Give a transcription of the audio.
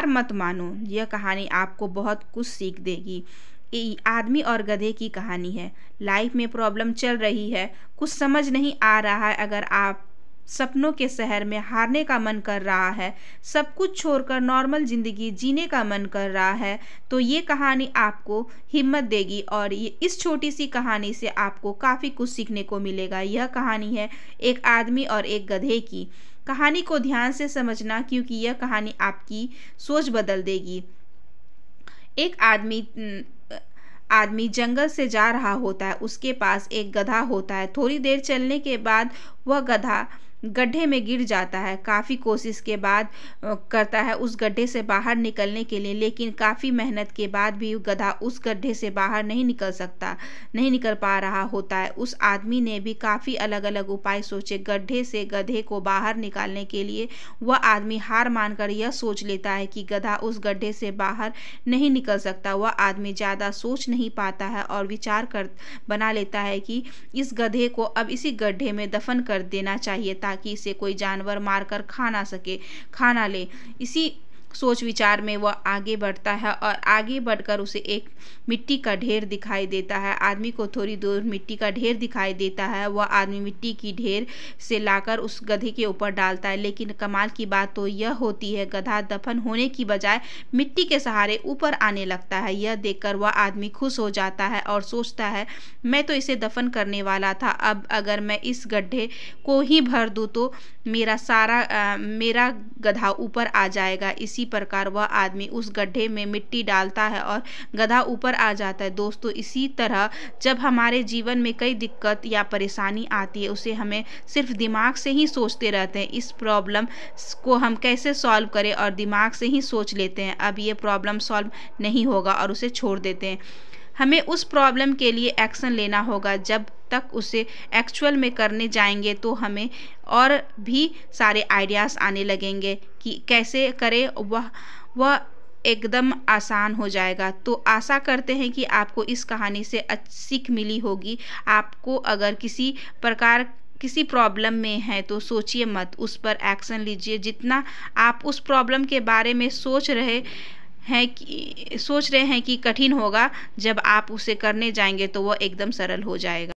हार मत मानो, यह कहानी आपको बहुत कुछ सीख देगी। ये आदमी और गधे की कहानी है। लाइफ में प्रॉब्लम चल रही है, कुछ समझ नहीं आ रहा है, अगर आप सपनों के शहर में हारने का मन कर रहा है, सब कुछ छोड़कर नॉर्मल ज़िंदगी जीने का मन कर रहा है, तो ये कहानी आपको हिम्मत देगी और ये इस छोटी सी कहानी से आपको काफ़ी कुछ सीखने को मिलेगा। यह कहानी है एक आदमी और एक गधे की। कहानी को ध्यान से समझना, क्योंकि यह कहानी आपकी सोच बदल देगी। एक आदमी जंगल से जा रहा होता है, उसके पास एक गधा होता है। थोड़ी देर चलने के बाद वह गधा गड्ढे में गिर जाता है। काफ़ी कोशिश के बाद करता है उस गड्ढे से बाहर निकलने के लिए, लेकिन काफ़ी मेहनत के बाद भी गधा उस गड्ढे से बाहर नहीं निकल पा रहा होता है। उस आदमी ने भी काफ़ी अलग अलग उपाय सोचे गड्ढे से गधे को बाहर निकालने के लिए। वह आदमी हार मानकर यह सोच लेता है कि गधा उस गड्ढे से बाहर नहीं निकल सकता। वह आदमी ज़्यादा सोच नहीं पाता है और विचार कर बना लेता है कि इस गधे को अब इसी गड्ढे में दफन कर देना चाहिए, ताकि इसे कोई जानवर मारकर खा ना ले। इसी सोच विचार में वह आगे बढ़ता है और आगे बढ़कर उसे एक मिट्टी का ढेर दिखाई देता है। आदमी को थोड़ी दूर मिट्टी का ढेर दिखाई देता है। वह आदमी मिट्टी की ढेर से लाकर उस गधे के ऊपर डालता है, लेकिन कमाल की बात तो यह होती है, गधा दफन होने की बजाय मिट्टी के सहारे ऊपर आने लगता है। यह देखकर वह आदमी खुश हो जाता है और सोचता है, मैं तो इसे दफन करने वाला था, अब अगर मैं इस गड्ढे को ही भर दूँ तो मेरा गधा ऊपर आ जाएगा। इसी प्रकार वह आदमी उस गड्ढे में मिट्टी डालता है और गधा ऊपर आ जाता है। दोस्तों, इसी तरह जब हमारे जीवन में कई दिक्कत या परेशानी आती है, उसे हमें सिर्फ दिमाग से ही सोचते रहते हैं, इस प्रॉब्लम को हम कैसे सॉल्व करें, और दिमाग से ही सोच लेते हैं अब ये प्रॉब्लम सॉल्व नहीं होगा और उसे छोड़ देते हैं। हमें उस प्रॉब्लम के लिए एक्शन लेना होगा। जब तक उसे एक्चुअल में करने जाएंगे तो हमें और भी सारे आइडियाज़ आने लगेंगे कि कैसे करें, वह एकदम आसान हो जाएगा। तो आशा करते हैं कि आपको इस कहानी से सीख मिली होगी। आपको अगर किसी प्रॉब्लम में है तो सोचिए मत, उस पर एक्शन लीजिए। जितना आप उस प्रॉब्लम के बारे में सोच रहे हैं कि कठिन होगा, जब आप उसे करने जाएंगे तो वह एकदम सरल हो जाएगा।